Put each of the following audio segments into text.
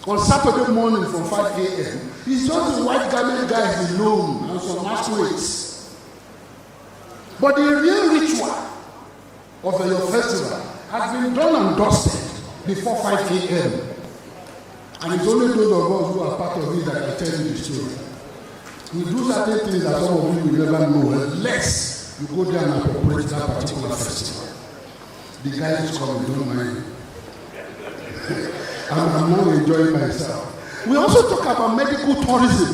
on Saturday morning from 5 a.m. It's just the white garment guys alone and some masquerades. But the real ritual of your festival has been done and dusted before 5 a.m. And it's only those of us who are part of it that can tell you the story. We do certain things that some of you will never know unless you go there and appropriate that particular festival. The guy is coming, don't mind. I'm now enjoying myself. We also talk about medical tourism.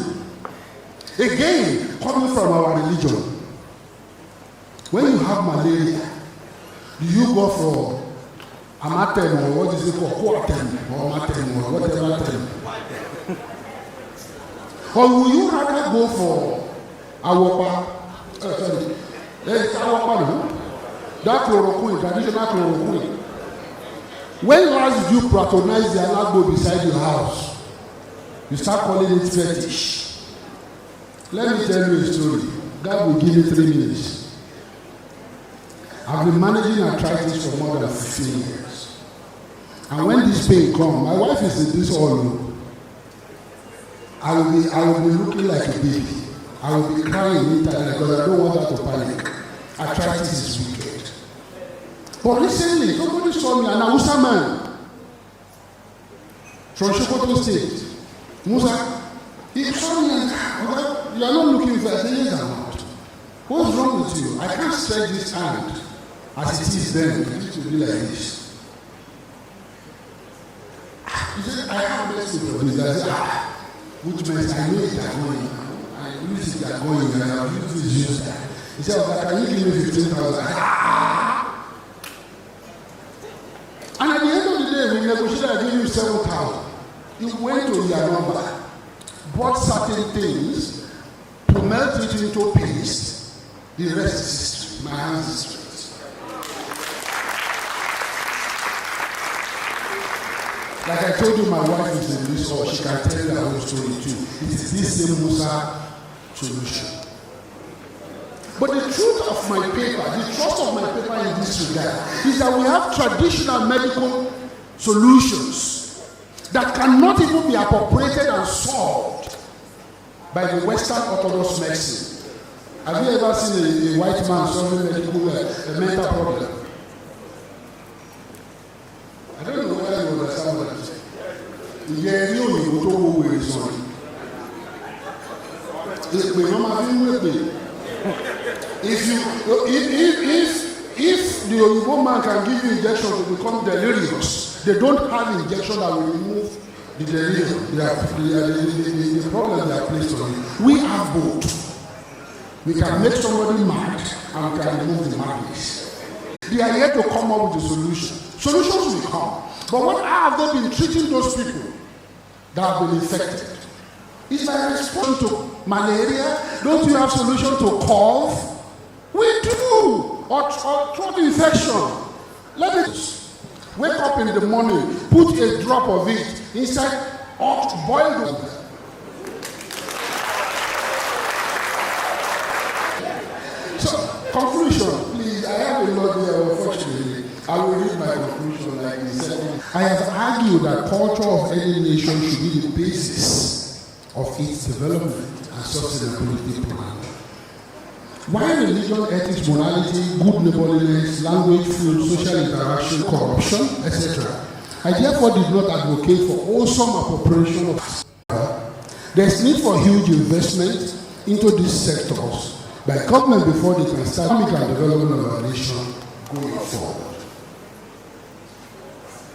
Again, coming from our religion. When you have malaria, do you go for Amatem or what is it called? Coatem or Amatem or whatever term? Or will you rather go for Awopa? Awopa, no? That COLLOQUIUM, traditional COLLOQUIUM. When last did you patronize the alago beside your house? You start calling it fetish. Let me tell you a story. God will give you 3 minutes. I've been managing arthritis for more than 15 years. And when this pain comes, my wife is in this all. I will be looking like a baby. I will be crying internally because I don't want her to panic. Arthritis is wicked. But recently, somebody saw me, an Hausa man from Sokoto State. Musa, he saw me and said, you are not looking for a thing. Yes, I'm not. What's wrong with you? I can't stretch this hand as it is then. It used to be like this. He said, I have blessing for this. I said, which means I know it is going. I use it is going, and I will use this. He said, okay, can you give me 15,000? And at the end of the day, we negotiated, I gave you 7,000. He went to your number, bought certain things to melt it into paste. The rest is history. My hands is straight. Like I told you, my wife is in this hall. She can tell you the whole story too. It is this same Musa solution. But the truth of my paper, the trust of my paper in this regard, is that we have traditional medical solutions that cannot even be appropriated and solved by the Western Orthodox medicine. Have you ever seen a white man solving a mental problem? I don't know whether you understand what I'm saying. Yeah, you go to where it's on. If the Oyibo man can give you injection to become delirious, they don't have injection that will remove the delirium, the problem they are placed on you. We have both. We can make somebody mad and we can remove the madness. They are here to come up with a solution. Solutions will come. But what have they been treating those people that have been infected? Is my response to malaria? Don't you have solution to cough? We do. Or throat infection. Let it wake up in the morning, put a drop of it inside hot boiled water. So, conclusion, please. I have a lot here, unfortunately. I will read my conclusion like this. I have argued that culture of any nation should be the basis of its development and sustainability plan. Why religion, ethics, morality, good neighborliness, language, food, social interaction, corruption, etc. I therefore did not advocate for wholesome appropriation of. There is need for huge investment into these sectors by government before they can start economic and development of our nation going forward.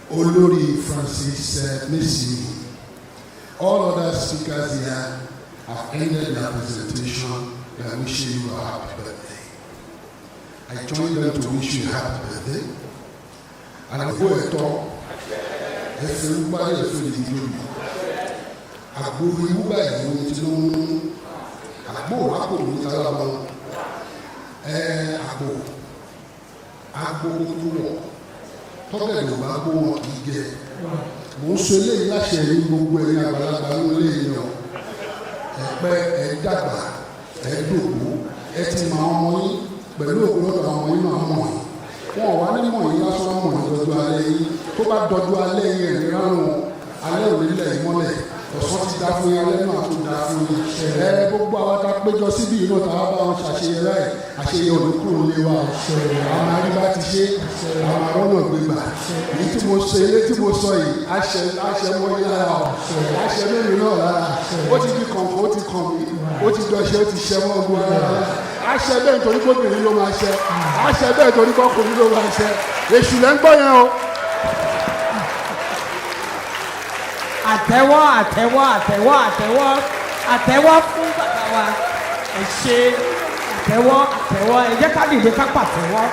Olori Francis Messi, all other speakers here have ended their presentation by wishing you a happy birthday. I join them to wish you a happy birthday. And I go and talk. Everybody is feeling good. I go to you by the I go to tọ́kẹ̀ ló bá gbó wọn kì í jẹ mò ń sọ eléyìí láṣẹ ní gbogbo ẹ̀yin àgbàlagbà ló lè yan ẹ̀pẹ́ ẹ̀dàgbà ẹ̀dògbò ẹ̀ ti mọ àwọn ọmọ yín pẹ̀lú òkúlọ́dọ̀ àwọn yín náà mọ̀ yín wọn ò wá ní mọ̀ yín lásán mọ̀ yín dọ́jú alẹ́ yín tó bá dọ́jú alẹ́ yín ẹ̀rí rárùn alẹ́ òní lẹ̀ ìmọ́lẹ̀ ọ̀sán ti dá fún yín alẹ́ náà tó dá fún yín. Gbogbo àwọn tá a péjọ síbi iná tá a bá wọn ṣàṣeyẹ láì àṣeyẹ olùkúrò lé wa. Àwọn arígbá ti ṣe àwọn arọ́nà gbégbà. Èyí tí mo ṣe ilé tí mo sọ yìí àṣẹ mọ́ yín lára ọ̀ àṣẹ mélòó náà lára. Ó ti di kọ̀ǹkọ̀ ó ti kàn mí ó ti dọ̀ṣẹ́ ó ti ṣẹ́ mọ́ gbogbo ara. Àṣẹ bẹ́ẹ̀ nítorí kóbìnrin ló máa ṣẹ àṣẹ bẹ́ẹ̀ nítorí kọ́kùnrin ló máa ṣẹ. Èṣù lẹ́ ń gbọ́ yẹn o. Àtẹ́wọ́ àtẹ́wọ́ àtẹ́wọ́ àtẹ́wọ́ àtẹ́wọ́ fún bàbá wa ẹ ṣé àtẹ́wọ́ àtẹ́wọ́ ẹ jẹ́ ká dìde ká pàtẹ́wọ́.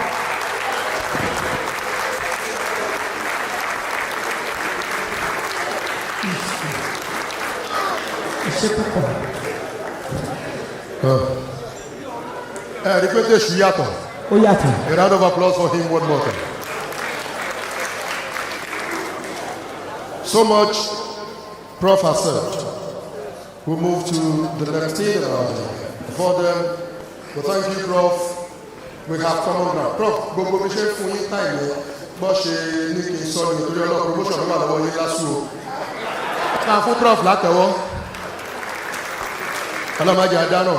Ẹ ṣé púpọ̀. Rí pé tẹ̀sù yàtọ̀. Ó yàtọ̀. A round of applause for him one more time. So much Prof has said. We'll move to the next thing about it. For them, but thank you, Prof. We have common ground. Prof, gbogbo mi ṣe fún yín táì ní bọ́ ṣe ní kí n sọ ní nítorí ọlọ́run promotion ló wà lọ́wọ́ yín lásù o. Ká fún Prof látẹ̀wọ́. Ọlọ́mọdé àdánù.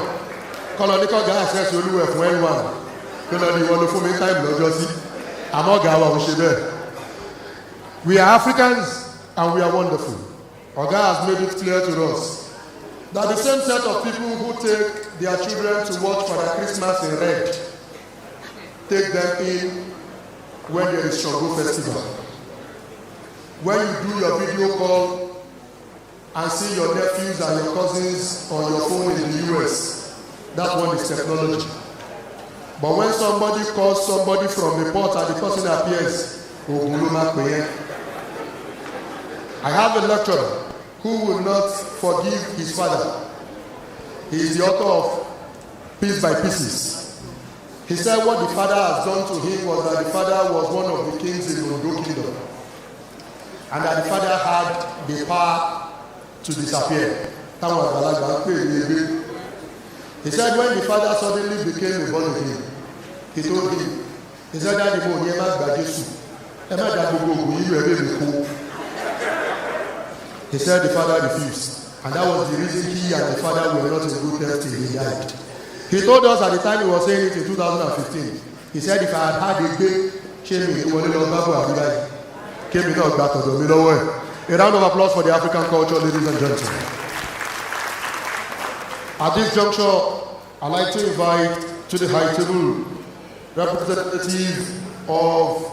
Kọ́lọ́ ní kọ́gà àṣẹ́sì olúwẹ̀ fún N1. Kí lọ ní ìwọ ló fún mi táìmù lọ́jọ́ sí. Àmọ́ ọ̀gá wa ò ṣe bẹ́ẹ̀. We are Africans and we are wonderful. Oga has made it clear to us that the same set of people who take their children to watch for their Christmas in red take them in when there is Shango festival. When you do your video call and see your nephews and your cousins on your phone in the US, that one is technology. But when somebody calls somebody from a port and the person appears, I have a lecturer who will not forgive his father. He is the author of Piece by Pieces. He said what the father has done to him was that the father was one of the kings in the Ondo kingdom. And that the father had the power to disappear. He said when the father suddenly became a born again, he told him, he said that the boy never Jesus. He said the father refused. And that was the reason he and the father were not in good terms till he died. He told us at the time he was saying it in 2015. He said if I had had a big shame, he would have came in out back of the middle way. A round of applause for the African culture, ladies and gentlemen. At this juncture, I'd like to invite to the high table representative of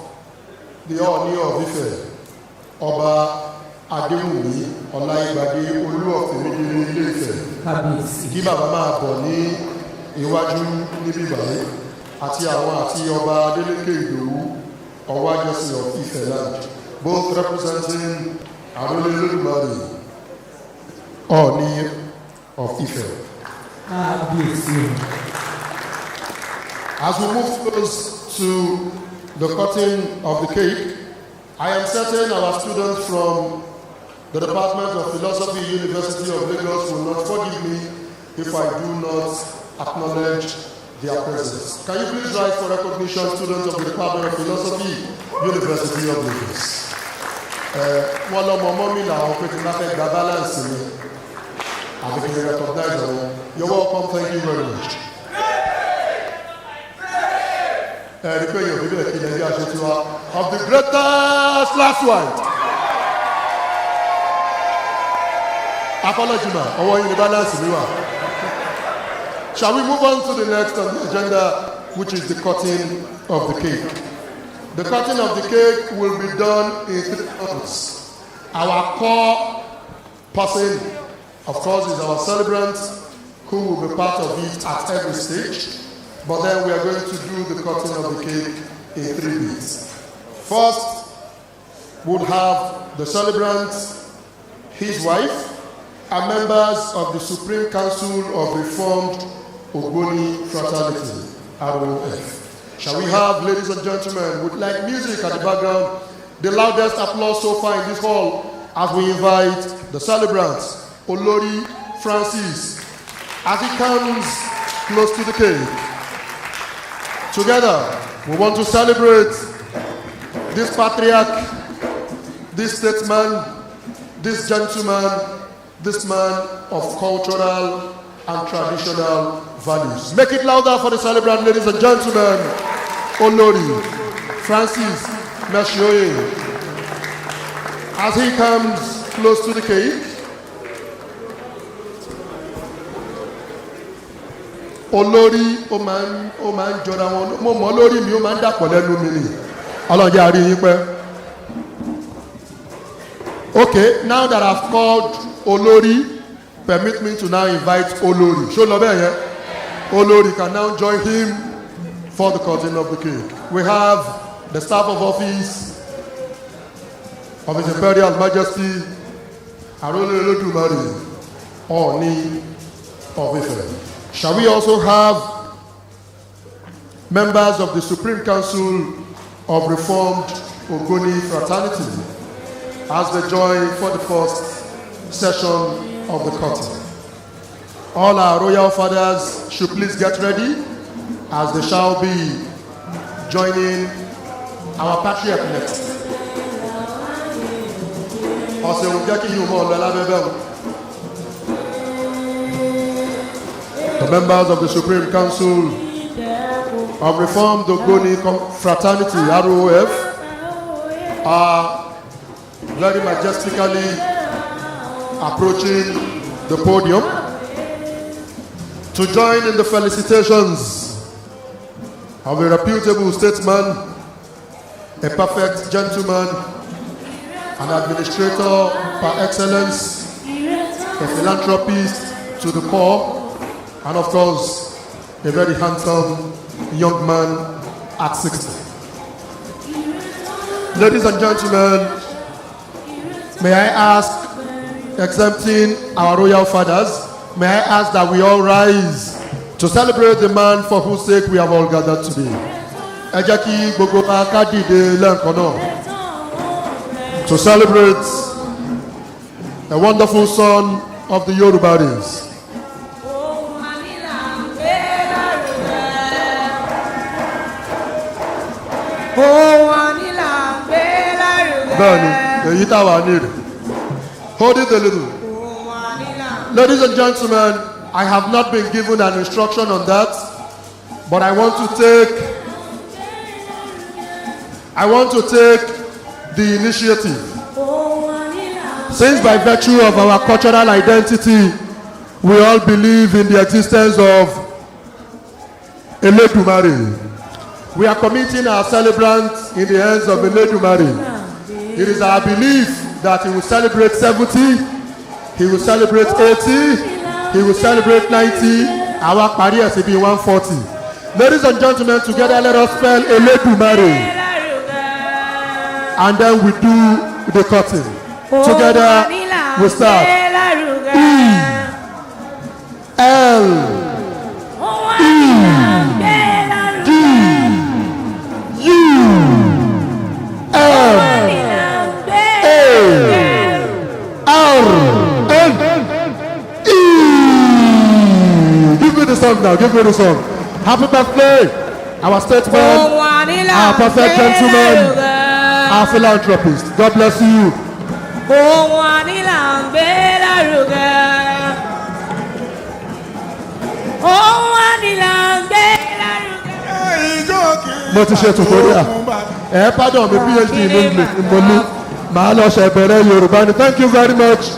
the Ọọ̀ni of Ife, Ọba Adéwùmí Ọláìgbàdé Olú of Ìmídìrí Ilé Ifẹ̀. Kí bàbá máa bọ̀ ní iwájú níbí báyìí àti àwọn àti Ọba Adélékè Ìdòwú Ọwájọsìn of Ife land, both representing Àrólé Olódùmarè Ọọ̀ni of Ife. As we move close to the cutting of the cake, I am certain our students from the Department of Philosophy, University of Lagos will not forgive me if I do not acknowledge their presence. Can you please rise for recognition, students of the Department of Philosophy, University of Lagos? One of my mommy now, the balance in me. I think you recognize them. You're welcome. Thank you very much. Of the greatest last one. Apology, man. I want you to balance me. Shall we move on to the next on the agenda, which is the cutting of the cake? The cutting of the cake will be done in 3 months. Our core person, of course, is our celebrant, who will be part of it at every stage. But then we are going to do the cutting of the cake in 3 bits. First, we'll have the celebrant, his wife, and members of the Supreme Council of Reformed Ogboni Fraternity, ROF. Shall we have, ladies and gentlemen, with like music at the background, the loudest applause so far in this hall as we invite the celebrants, Olori Francis, as he comes close to the cake. Together, we want to celebrate this patriarch, this statesman, this gentleman, this man of cultural and traditional values. Make it louder for the celebrant, ladies and gentlemen. Olori Francis Meshioye. As he comes close to the cake, Olori ó máa ń jọra wọn, mo mọ̀ lórí mi ó máa ń dàpọ̀ lẹ́nu mi ni. Ọlọ́run jẹ́ a rí yín pẹ́. Okay, now that I've called Olori, permit me to now invite Olori. Ṣó lọ bẹ́ẹ̀ yẹn? Olori can now join him for the cutting of the cake. We have the staff of office of His Imperial Majesty Arole Olodumare Ooni of Ife. Shall we also have members of the Supreme Council of Reformed Ogoni Fraternity as they join for the first session of the cutting? All our royal fathers should please get ready as they shall be joining our patriarch next. The members of the Supreme Council of Reformed Ogoni Fraternity, ROF, are very majestically approaching the podium to join in the felicitations of a reputable statesman, a perfect gentleman, an administrator par excellence, a philanthropist to the core, and of course, a very handsome young man at 60. Ladies and gentlemen, may I ask, exempting our royal fathers, may I ask that we all rise to celebrate the man for whose sake we have all gathered today. Ẹ jẹ́ kí gbogbo wa ká dìde lẹ́ẹ̀kan náà to celebrate a wonderful son of the Yoruba race. Bẹ́ẹ̀ni, èyí táwa ní rẹ̀. Hold it a little. Ladies and gentlemen, I have not been given an instruction on that, but I want to take the initiative. Since by virtue of our cultural identity, we all believe in the existence of Eledumare, we are committing our celebrant in the hands of Eledumare. It is our belief that he will celebrate 70, he will celebrate 80, he will celebrate 90, our career will be 140. Ladies and gentlemen, together let us spell Eledumare. And then we do the cutting. Together we start. Give me the song now, give me the song. Happy birthday, our statesman, our perfect gentleman, our philanthropist. God bless you. Mo ti ṣe tutorial. Pardon mi PhD in English mo ní màá lọ ṣe bẹ̀rẹ̀ Yorùbá ni. Thank you very much,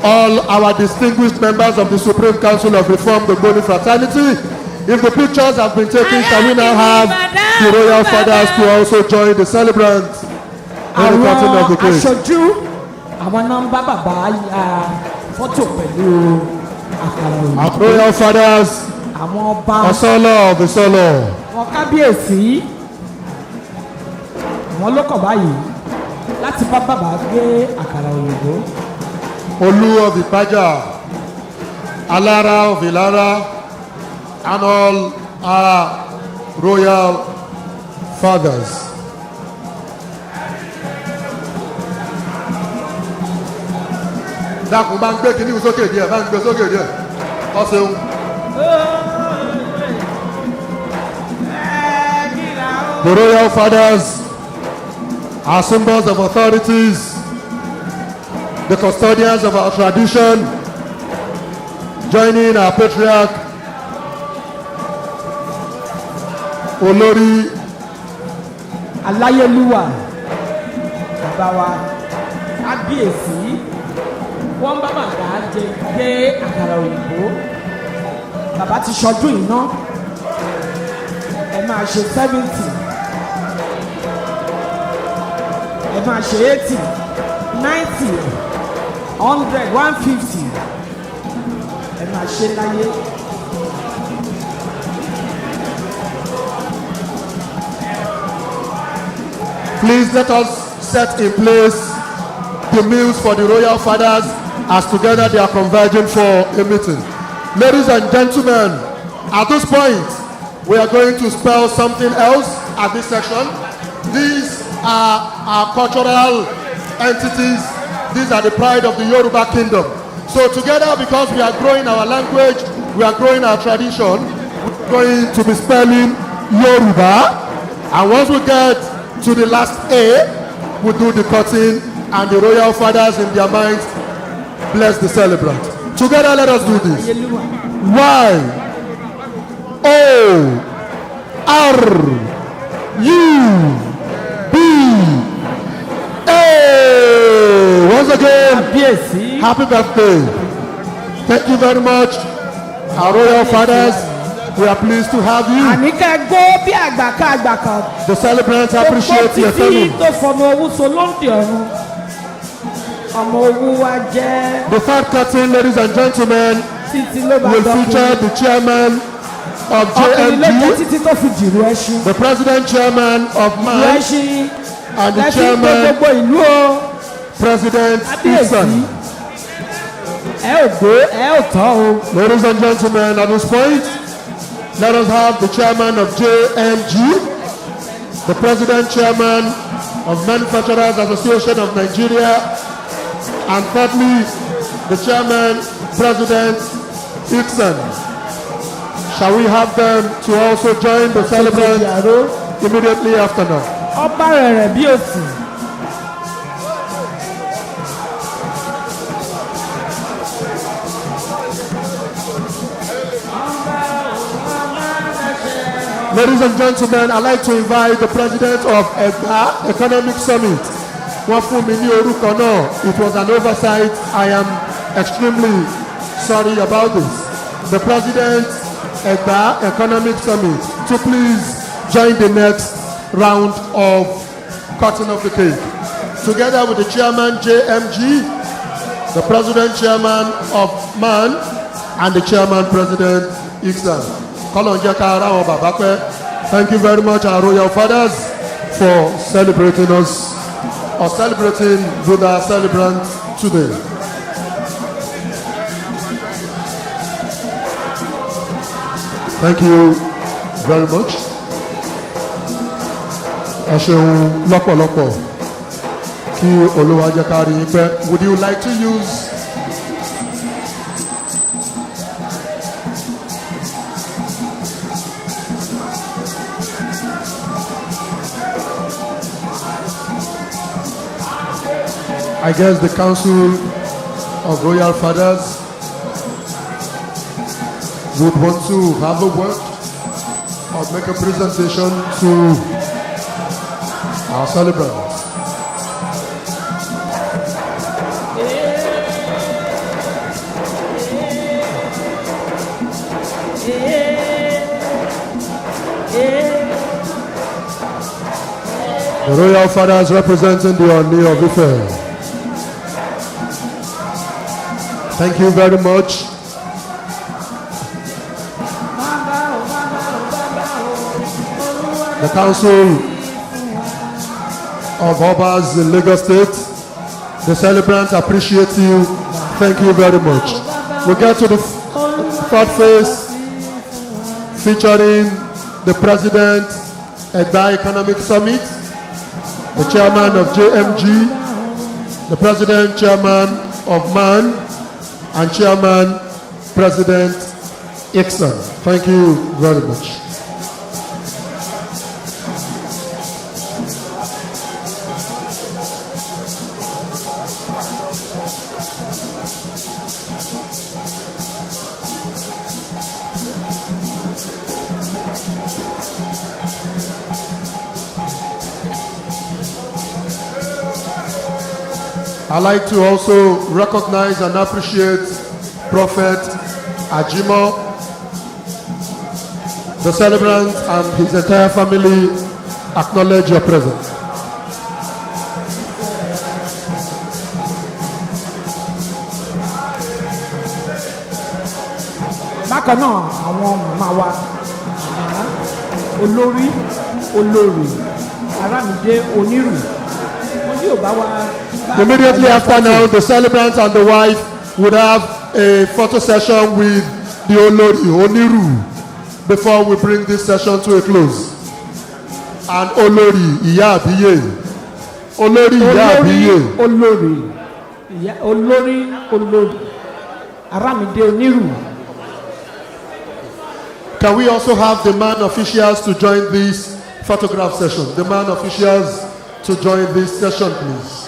all our distinguished members of the Supreme Council of Reformed Ogoni Fraternity. If the pictures have been taken, shall we now have the royal fathers to also join the celebrants in the cutting of the cake? Aṣojú àwọn nọ́mbà bàbá fọ́tò pẹ̀lú àkàrà òyìnbó. Our royal fathers, àwọn ọba Ọ̀sọ́lọ̀ of Ìsọlọ̀, wọn kábíyèsí wọn ló kọ̀ báyìí láti bá bàbá gbé àkàrà òyìnbó. Olú of Ìpájà, Alára of Ìlara, and all our royal fathers. Dákun bá ń gbé kíní sókè díẹ̀, bá ń gbé sókè díẹ̀. Ọ ṣeun. The royal fathers are symbols of authorities the custodians of our tradition, joining our patriarch, Olori Aláyélúwà, bàbá wa, kábíyèsí, wọ́n bá bàbá jẹ gbé àkàrà òyìnbó, bàbá ti ṣọdún iná, ẹ máa ṣe 70, ẹ máa ṣe 80, 90, 100, 150, ẹ máa ṣe láyé. Please let us set in place the meals for the royal fathers as together they are converging for a meeting. Ladies and gentlemen, at this point, we are going to spell something else at this section. These are our cultural entities. These are the pride of the Yoruba kingdom. So together, because we are growing our language, we are growing our tradition, we're going to be spelling Yoruba. And once we get to the last A, we do the cutting, and the royal fathers in their minds bless the celebrant. Together, let us do this. Y O R U B A. Once again, happy birthday. Thank you very much, our royal fathers. We are pleased to have you. Àníkẹ́ gbó bí àgbàká kan. The celebrants appreciate your coming. Tó fọmọ owó so lóńdì ọ̀run. Ọmọ owó wa jẹ́. The third curtain, ladies and gentlemen, will feature the chairman of Ọkùnrin ló jẹ́ JMG, títí tó fi jìrù ẹṣin. the president chairman of Jìrù MAN, ẹṣin. and the Lẹ́sìn pé chairman, gbogbo ìlú o. President Kábíyèsí. Ibsen. Ẹ ò gbó, ẹ ò tọ́ o. Ladies and gentlemen, at this point, let us have the chairman of JMG, the president chairman of Manufacturers Association of Nigeria, and thirdly, the chairman, President Ibsen. Shall we have them to also join the celebrant immediately after now? Ọba rẹ̀ bí òsì. Ladies and gentlemen, I'd like to invite the president of EGBA Economic Summit. Wọ́n fún mi ní orúkọ náà. It was an oversight. I am extremely sorry about this. The president EGBA Economic Summit to please join the next round of cutting of the cake. Together with the chairman JMG, the president chairman of MAN, and the chairman president Iksan. Thank you very much, our royal fathers, for celebrating us, or celebrating with our celebrants today. Thank you very much. Ẹ ṣeun lọ́pọ̀lọpọ̀ kí Olúwa jẹ́ ká rí yín pẹ́. Would you like to use I guess the Council of Royal Fathers would want to have a word or make a presentation to our celebrants. The Royal Fathers representing the Oni of Ife. Thank you very much. The Council of Obas in Lagos State, the celebrants appreciate you. Thank you very much. We get to the third phase, featuring the President at the Economic Summit, the Chairman of JMG, the President Chairman of MAN, and Chairman President Iksan. Thank you very much. I'd like to also recognize and appreciate Prophet Ajimo, the celebrant and his entire family. Acknowledge your presence. Bákan náà àwọn màmá wa olórí olórí Arámidé Onírù wọn yóò bá wa. Immediately after now, the celebrant and the wife would have a photo session with the Olori Oniru before we bring this session to a close. And Olori Iya Abiye. Olori Iya Abiye. Olórí Arámidé Onírù. Can we also have the man officials to join this photograph session? The man officials to join this session, please.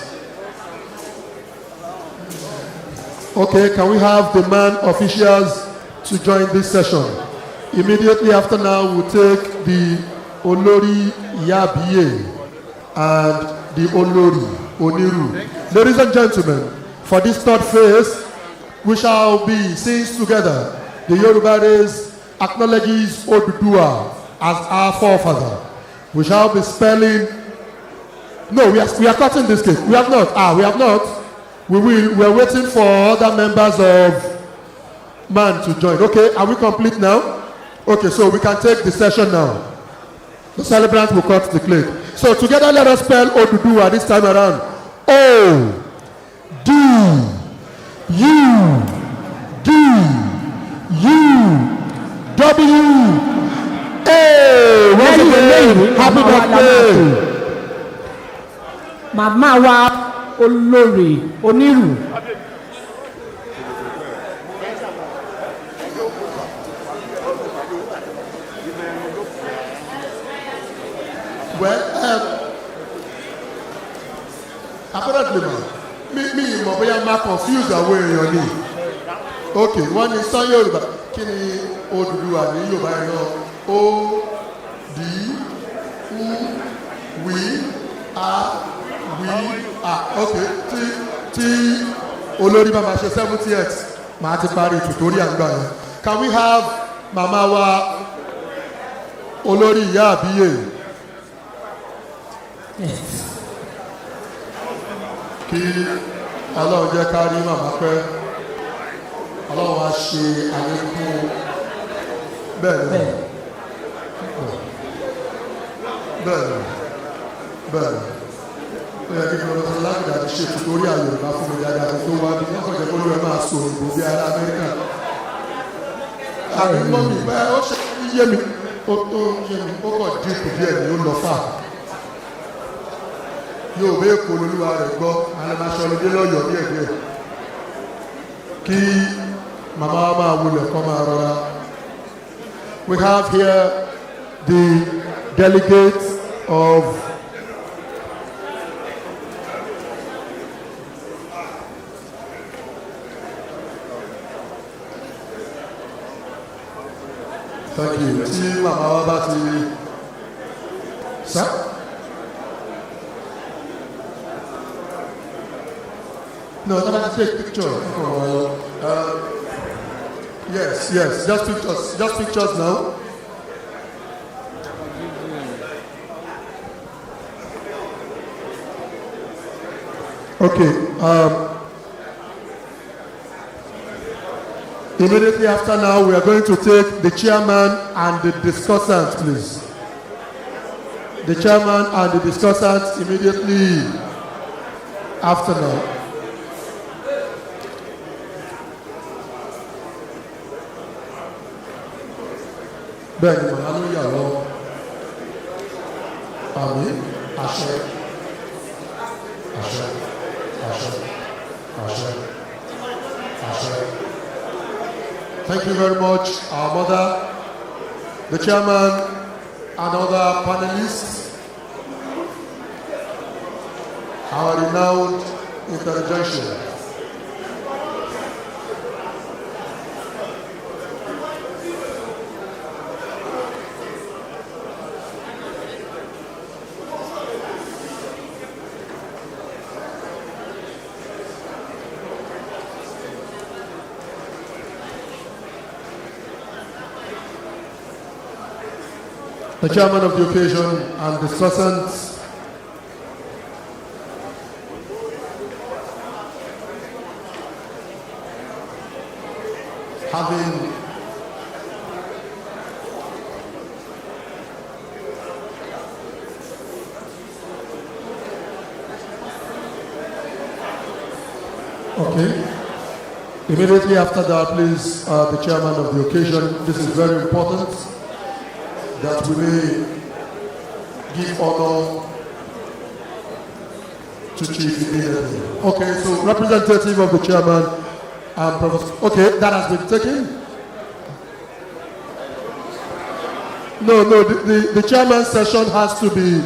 Okay, can we have the man officials to join this session? Immediately after now, we'll take the Olori Yabiye and the Olori Oniru. Ladies and gentlemen, for this third phase, we shall be singing together. The Yoruba race acknowledges Oduduwa as our forefather. We shall be spelling. No, we are cutting this cake. We have not. We have not. We are waiting for other members of MAN to join. Okay, are we complete now? Okay, so we can take the session now. The celebrant will cut the cake. So together, let us spell Oduduwa this time around. O-D-U-D-U-W-A. Once again, happy birthday. Màmá wa Olórí Onírù. Well, apparently, me ìmọ̀ bóyá máa confuse àwọn èèyàn ni. Okay, wọ́n ní sọ Yorùbá kí ni Odùduwà ní Yorùbá yẹn náà? O-D-U-W-A. Okay, tí olórí bá máa ṣe 70th máa ti parí tutorial àgbà yẹn. Can we have màmá wa Olórí Ìyá Àbíyè? Kí Ọlọ́run jẹ́ ká rí màmá pẹ́, Ọlọ́run wá ṣe àlékún bẹ́ẹ̀ ó yẹ kí Professor Lámìdá ti ṣe tutorial Yorùbá fún mi dáadáa tó wá bí wọ́n kọ̀jẹ́ kólú ẹ máa sọ òyìnbó bí ará Amẹ́ríkà. Àbí mọ́mí bẹ́ẹ̀ ó ṣe yé mi ó kọ̀ dínkù díẹ̀ ni ó lọ fà. Yóò bẹ́ẹ̀ kó lolúwa rẹ̀ gbọ́ alẹ́máṣọ́ lóde lọ́yọ̀ọ́ díẹ̀díẹ̀ kí màmá wa máa wulẹ̀ kọ́ máa rọra. We have here the delegates of thank you. Tí màmá wa bá ti sá. No, let's take picture. Yes, just pictures now. Okay. Immediately after now, we are going to take the chairman and the discussant, please. The chairman and the discussant immediately after now. Bẹ́ẹ̀ni màá ló yà lọ. Àmín, àṣẹ, àṣẹ, àṣẹ, àṣẹ, àṣẹ. Thank you very much, our mother, the chairman, and other panelists, our renowned interjection. the chairman of the occasion and discussants. Having okay. Immediately after that, please, the chairman of the occasion, this is very important that we may give honor to Chief immediately. Okay, so representative of the chairman and Professor. Okay, that has been taken. No, the chairman's session has to be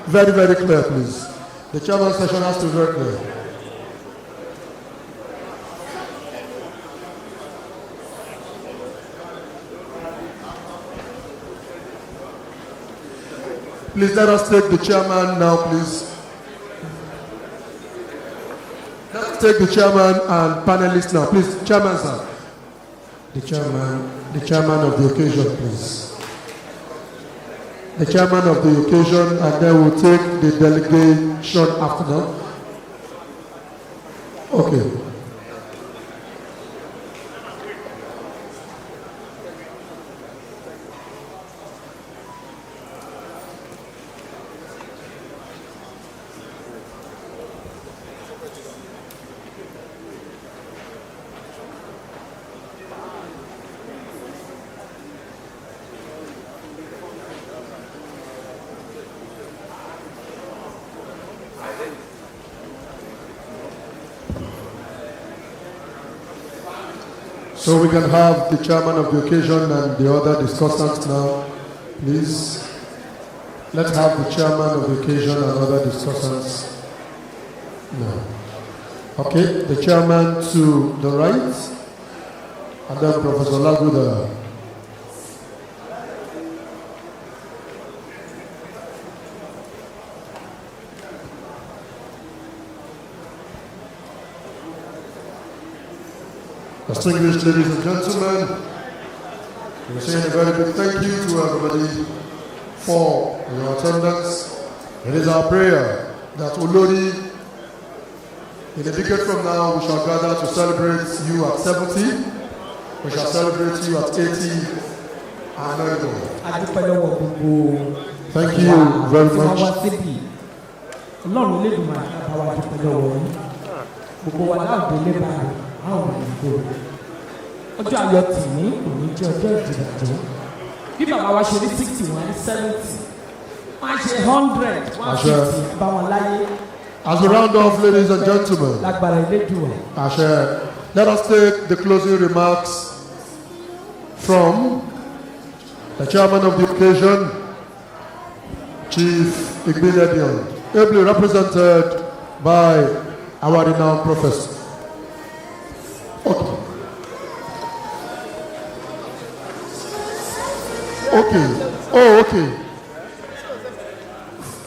very, very clear, please. The chairman's session has to be very clear. Please let us take the chairman now, please. Let's take the chairman and panelists now. Please, chairman, sir. The chairman of the occasion, please. The chairman of the occasion, and then we'll take the delegation after that. Okay. So we can have the chairman of the occasion and the other discussants now, please. Let's have the chairman of the occasion and other discussants now. Okay, the chairman to the right, and then Professor Laguda. Distinguished ladies and gentlemen, we're saying a very big thank you to everybody for your attendance. It is our prayer that Olori, in a decade from now, we shall gather to celebrate you at 70, we shall celebrate you at 80, and more. Thank you very much. Ọjọ́ ayọ̀ tìmí kò ní jẹ́ ọjọ́ ìdìbàjẹ́ bí bàbá wa ṣe ní 60 wọn ní 70 wọ́n ṣe 100 150 bá wọn láyé. As we round off, ladies and gentlemen, lágbára Elédùà. Let us take the closing remarks from the chairman of the occasion, Chief Igbinedion, ably represented by our renowned professor.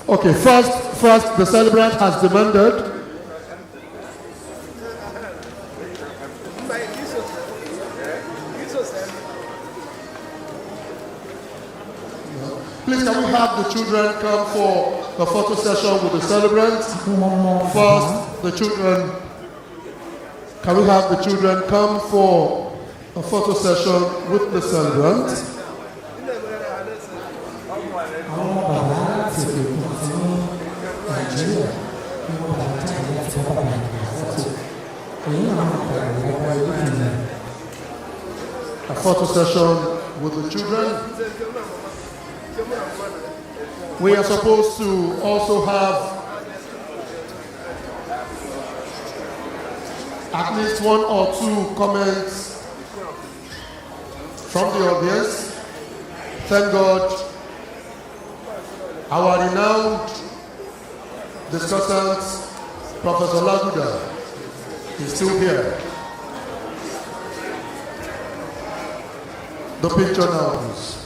Okay, first the celebrant has demanded please can we have the children come for the photo session with the celebrant? First, the children, can we have the children come for a photo session with the celebrant? A photo session with the children. We are supposed to also have at least one or two comments from the audience. Thank God our renowned discussant, Professor Laguda, is still here. The picture now, please.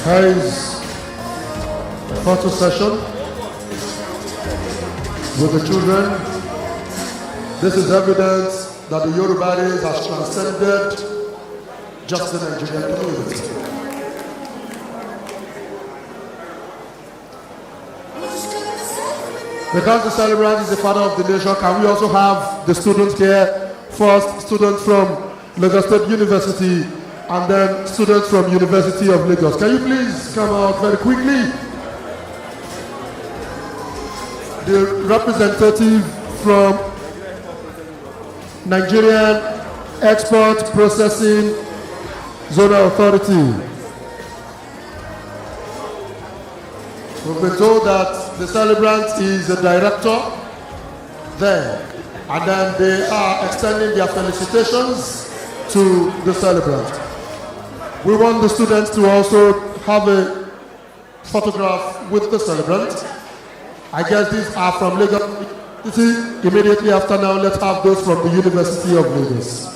Here is a photo session with the children. This is evidence that the Yoruba race has transcended just the Nigerian community. Because the celebrant is the father of the nation, can we also have the students here? First, students from Lagos State University, and then students from University of Lagos. Can you please come out very quickly? The representative from Nigerian Export Processing Zonal Authority. We've been told that the celebrant is a director there, and then they are extending their felicitations to the celebrant. We want the students to also have a photograph with the celebrant. I guess these are from Lagos University. Immediately after now, let's have those from the University of Lagos.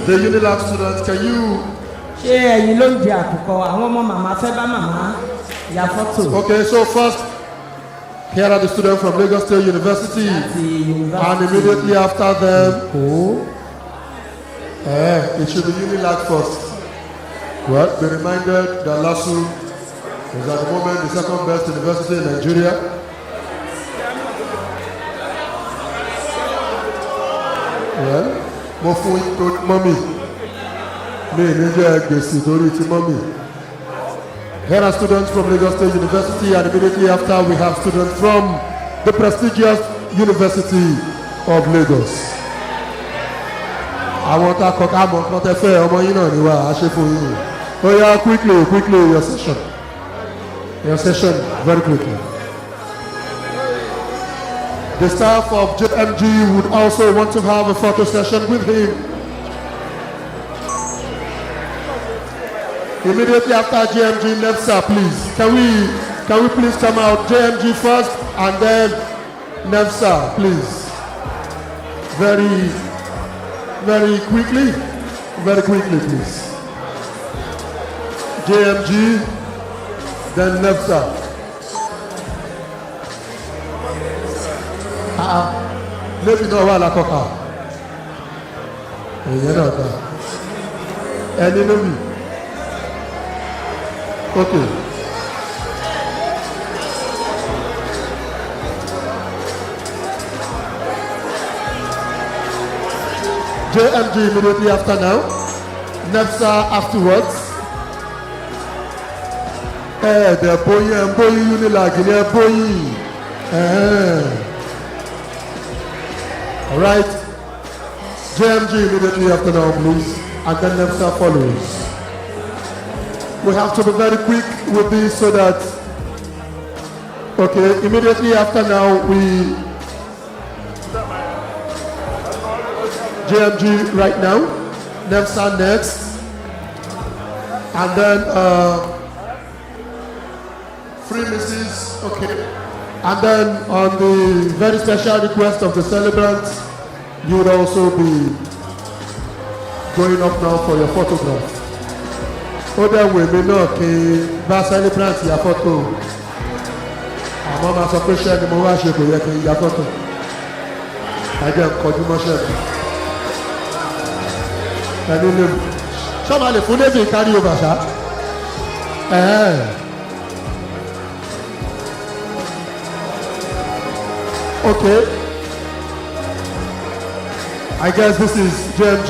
The Unilag students, can you? Okay, so first, here are the students from Lagos State University, and immediately after them, it should be Unilag first. Well, be reminded that LASU is at the moment the second best university in Nigeria. Well, mommy. Here are students from Lagos State University, and immediately after we have students from the prestigious University of Lagos. I want to oh yeah, quickly, your session, very quickly. The staff of JMG would also want to have a photo session with him. Immediately after JMG, NEFSA, please. Can we please come out? JMG first, and then NEFSA, please. Very quickly, please. JMG, then NEFSA. Maybe no one like Coca. Any movie. Okay. JMG immediately after now. NEFSA afterwards. They're boy Unilag, they're boy. All right, JMG immediately after now, please, and then NEFSA follows. We have to be very quick with this so that, okay, immediately after now, JMG right now, NEFSA next, and then Free Mrs. Okay. And then on the very special request of the celebrants, you would also be going up now for your photograph. Other women know that celebrants your photo. I'm on my suppression in my wash your photo. I don't call you much. I don't know. Somebody who never carry over that. Okay, I guess this is JMG.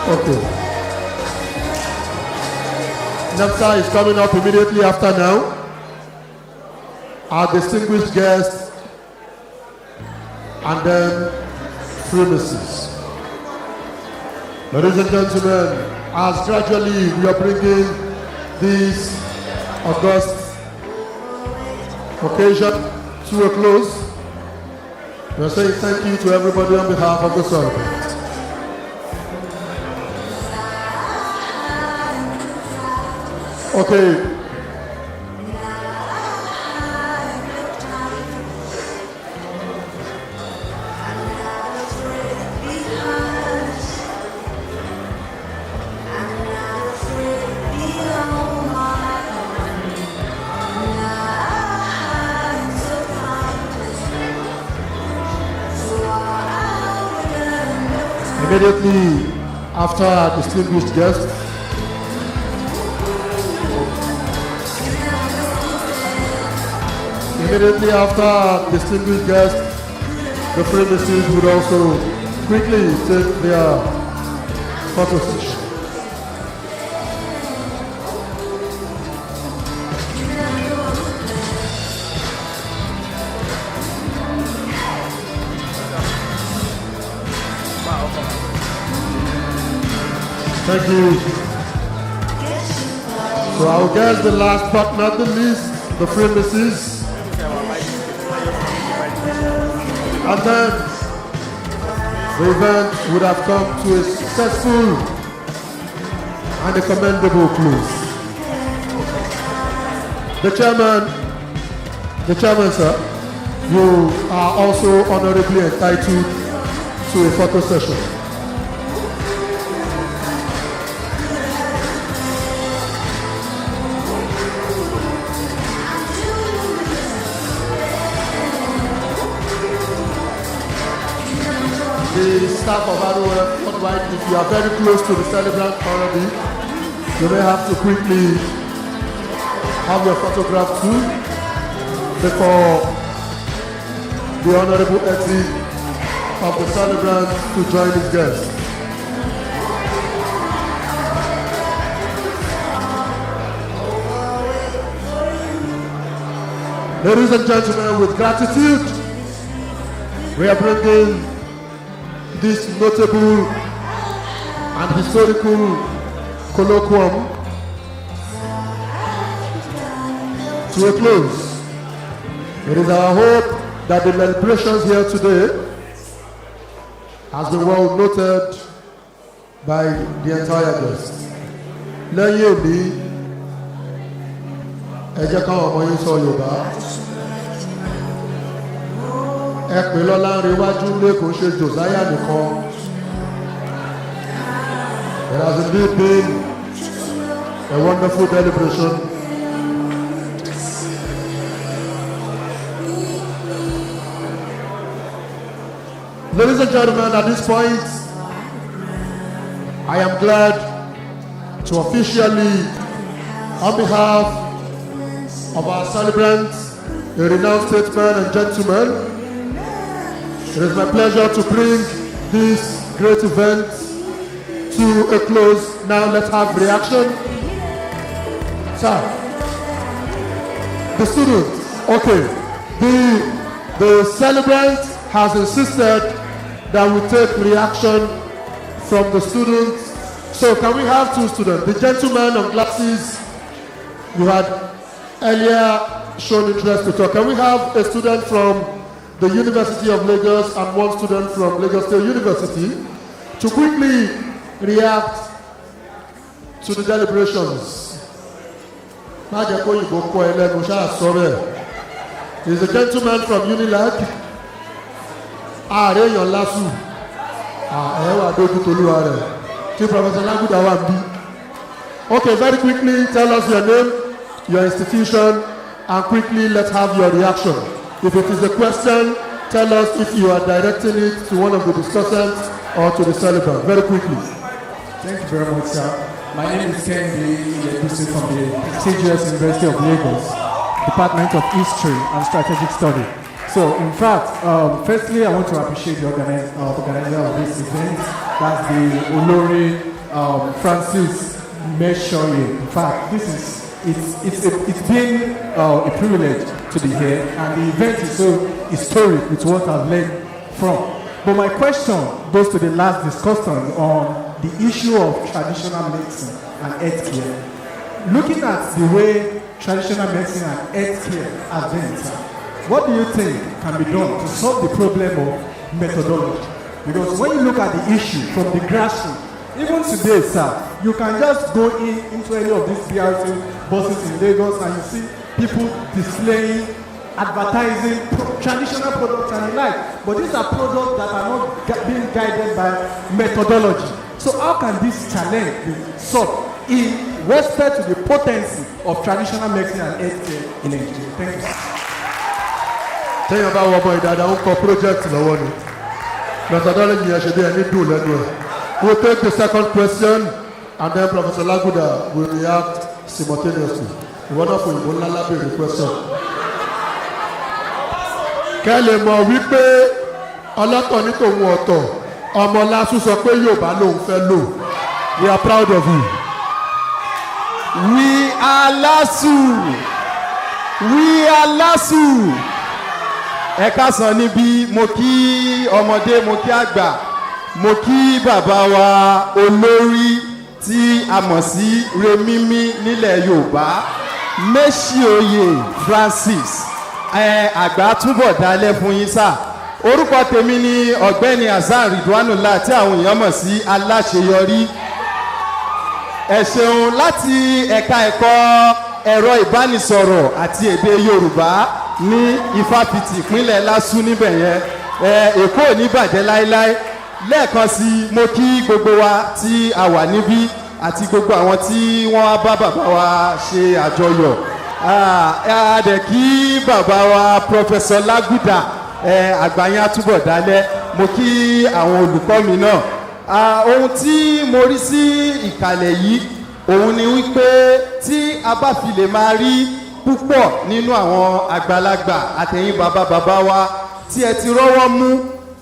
Okay, NEFSA is coming up immediately after now. Our distinguished guest, and then premises. Ladies and gentlemen, as gradually we are bringing this August occasion to a close. We are saying thank you to everybody on behalf of the celebrant. Okay. Immediately after our distinguished guest, the premises would also quickly take their photo session. Thank you. So I will guess the last but not the least, the premises. And then the event would have come to a successful and a commendable close. The chairman, sir, you are also honorably entitled to a photo session. The staff of APRT, if you are very close to the celebrant already, you may have to quickly have your photograph too before the honorable exit of the celebrant to join his guests. Ladies and gentlemen, with gratitude, we are bringing this notable and historical colloquium to a close. It is our hope that the deliberations here today has been well noted by the entire guests. Lẹ́yìn òní, ẹ jẹ́ káwọn ọmọ yín sọ Yorùbá. Ẹ pè lọ́lá ń rewájú lé kò ṣe Josiah nìkan. It has indeed been a wonderful celebration. Ladies and gentlemen, at this point, I am glad to officially, on behalf of our celebrants, a renowned statesman and gentleman, it is my pleasure to bring this great event to a close. Now let's have reaction. Sir, the students, okay. The celebrant has insisted that we take reaction from the students. So can we have two students? The gentleman on glasses, you had earlier shown interest to talk. Can we have a student from the University of Lagos and one student from Lagos State University to quickly react to the deliberations? He's a gentleman from Unilag. Okay, very quickly, tell us your name, your institution, and quickly let's have your reaction. If it is a question, tell us if you are directing it to one of the discussants or to the celebrant. Very quickly. Thank you very much, sir. My name is Kendi from the prestigious University of Lagos, Department of History and Strategic Study. So, in fact, firstly, I want to appreciate the organizer of this event. That's the Olori Francis Meshoye. In fact, it's been a privilege to be here, and the event is so historic with what I've learned from. But my question goes to the last discussion on the issue of traditional medicine and healthcare. Looking at the way traditional medicine and healthcare have been, what do you think can be done to solve the problem of methodology? Because when you look at the issue from the grassroots, even today, sir, you can just go into any of these BRT buses in Lagos and you see people displaying, advertising traditional products and the like. But these are products that are not being guided by methodology. So how can this challenge be solved in respect to the potency of traditional medicine and healthcare in Nigeria? Thank you. Tẹ́yìn bá wọ ọmọ ìdàdà ń kọ project lọ́wọ́ ni. Methodology yẹn ṣe bí ẹni dùn lẹ́nu ẹ̀. We'll take the second question and then Professor Laguda will react simultaneously. Ìwọ náà fún ìbò ńlá lábẹ́rẹ́ question. Kẹ́ lè mọ̀ wípé ọlọ́tọ̀ ní tòun ọ̀tọ̀ ọmọ lásù sọ pé Yorùbá lòun fẹ́ lò. We are proud of you. We are LASU. We are LASU. Ẹ káàsán níbí mo kí ọmọdé mo kí àgbà mo kí bàbá wa olórí tí a mọ̀ sí Remimi nílẹ̀ Yorùbá Meshioye Francis àgbà túbọ̀ dálẹ̀ fún yín sá. Orúkọ tèmi ni ọ̀gbẹ́ni Hasan Ridwanullah tí àwọn èèyàn mọ̀ sí aláṣeyọrí. Ẹ ṣeun láti ẹ̀ka ẹ̀kọ́ ẹ̀rọ ìbánisọ̀rọ̀ àti èdè Yorùbá ní Ifáfitì ìpínlẹ̀ LASU níbẹ̀ yẹn. Èkó ò ní bàjẹ́ láéláé. Lẹ́ẹ̀kan sí mo kí gbogbo wa tí a wà níbí àti gbogbo àwọn tí wọ́n wá bá bàbá wa ṣe àjọyọ̀. A dẹ̀ kí bàbá wa Professor Laguda àgbáyé àtúbọ̀ dálẹ̀. Mo kí àwọn olùkọ́ mi náà. Ohun tí mo rí sí ìkàlẹ̀ yìí òun ni wípé tí a bá fi lè máa rí púpọ̀ nínú àwọn àgbàlagbà àtẹ̀yìn bàbá wa tí ẹ ti rọ́wọ́ mú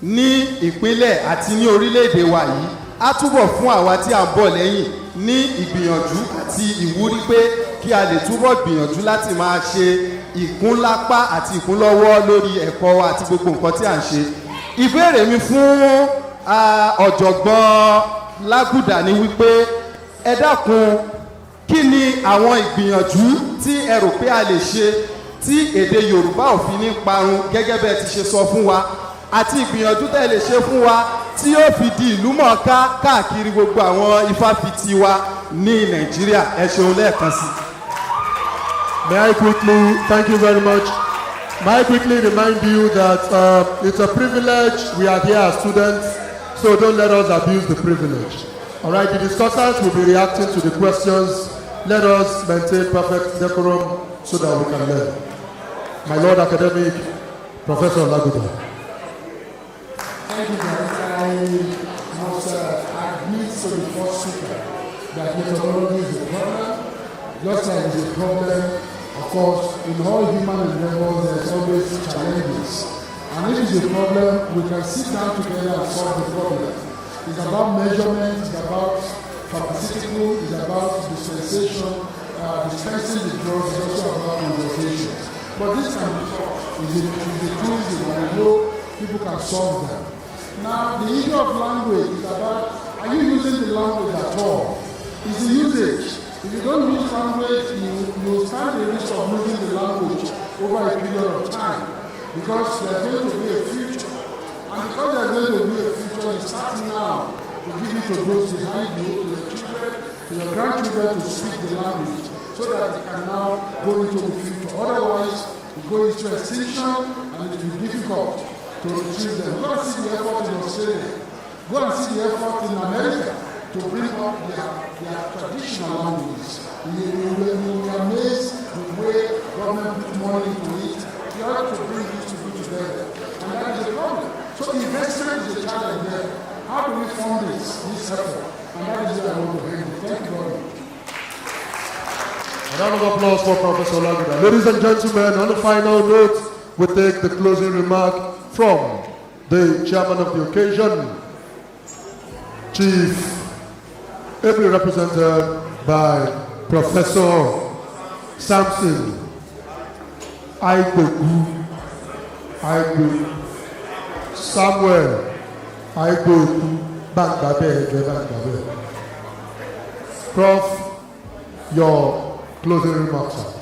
ní ìpínlẹ̀ àti ní orílẹ̀-èdè wa yìí á túbọ̀ fún àwa tí a ń bọ̀ lẹ́yìn ní ìgbìyànjú àti ìwúrí pé kí a lè túbọ̀ gbìyànjú láti máa ṣe ìkúnlápá àti ìkúnlọ́wọ́ lórí ẹ̀kọ́ wa àti gbogbo nǹkan tí à ń ṣe. Ìbéèrè mi fún ọ̀jọ̀gbọ́n Laguda ni wípé ẹ dákun kí ni àwọn ìgbìyànjú tí ẹ rò pé a lè ṣe tí èdè Yorùbá ò fi ní parun gẹ́gẹ́ bẹ́ẹ̀ ti ṣe sọ fún wa àti ìgbìyànjú tẹ́ lè ṣe fún wa tí yóò fi di ìlú mọ̀ọ́ká káàkiri gbogbo àwọn ifáfitì wa ní Nàìjíríà. Ẹ ṣeun lẹ́ẹ̀kan sí. May I quickly, thank you very much. May I quickly remind you that it's a privilege. We are here as students, so don't let us abuse the privilege. All right, the discussants will be reacting to the questions. Let us maintain perfect decorum so that we can learn. My Lord Academic, Professor Laguda. Thank you, guys. I must admit to the first speaker that methodology is a problem. Just like it's a problem, of course, in all human endeavors, there's always challenges. And if it's a problem, we can sit down together and solve the problem. It's about measurement, it's about pharmaceutical, it's about dispensation, dispensing the drugs, it's also about consultation. But this can be solved. It's a tools, and I know people can solve them. Now, the issue of language is about, are you using the language at all? It's the usage. If you don't use language, you stand the risk of losing the language over a period of time. Because there's going to be a future. And because there's going to be a future, it's starting now to give it to those behind you, to your children, to your grandchildren to speak the language so that they can now go into the future. Otherwise, it goes into extinction and it will be difficult to retrieve them. Go and see the effort in Australia. Go and see the effort in America to bring up their traditional languages. You will be amazed the way government put money into it. You have to bring these two together. And that is a problem. So investment is a challenge there. How do we fund this effort? And that is where I want to bring it. Thank you very much. A round of applause for Professor Laguda. Ladies and gentlemen, on the final note, we take the closing remark from the chairman of the occasion, Chief, ably represented by Professor Samson Samuel Bangbabe. Prof, your closing remarks, sir.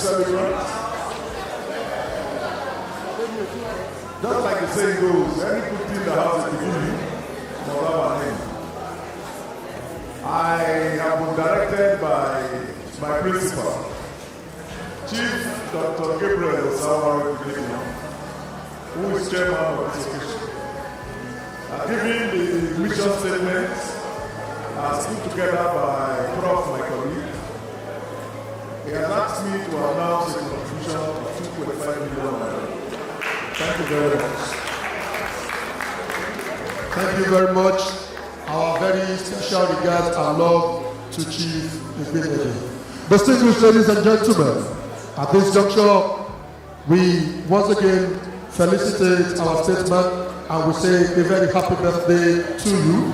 celebrants. Just like the saying goes, any good thing that has a beginning must have an end. I have been directed by my principal, Chief Dr. Gabriel Osawara, who is chairman of this occasion. Given the mission statement as put together by Prof, my colleague, he has asked me to announce a contribution of 2.5 million naira. Thank you very much. Thank you very much. Our very special regards and love to Chief Igbinedi. Distinguished ladies and gentlemen, at this juncture, we once again felicitate our statesman and we say a very happy birthday to you.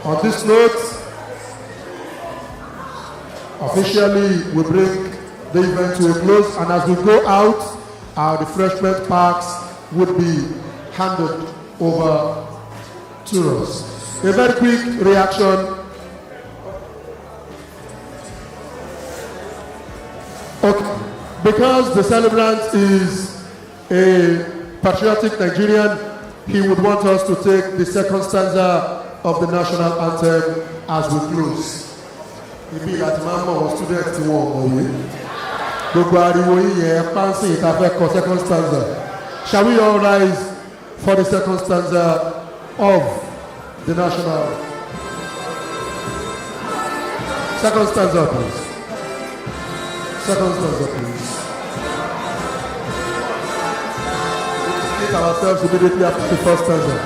On this note, officially we bring the event to a close, and as we go out, our refreshment packs would be handed over to us. A very quick reaction. Okay. Because the celebrant is a patriotic Nigerian, he would want us to take the second stanza of the national anthem as we close. Ibi láti máa mọ̀ wọ́n student tí wọ́n mọ̀ wé. Gbogbo ariwo yíyẹ pánsì ìtafẹ́kọ̀ second stanza. Shall we all rise for the second stanza of the national? Second stanza, please. Second stanza, please. We'll split ourselves immediately after the first stanza.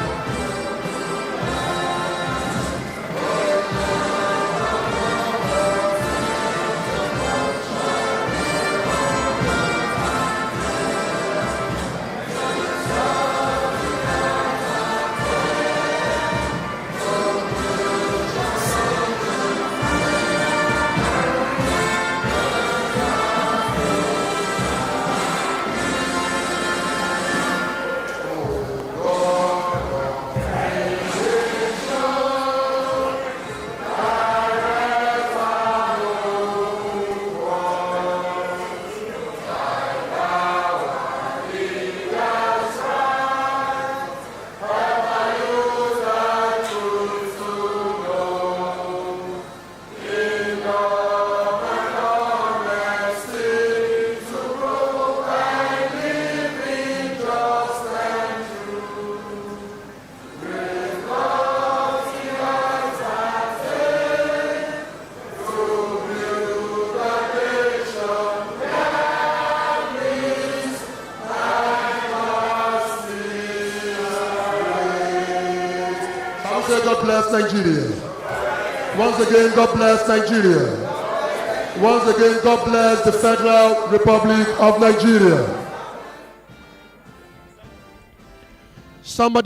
God bless Nigeria. Once again, God bless Nigeria. Once again, God bless the Federal Republic of Nigeria. Somebody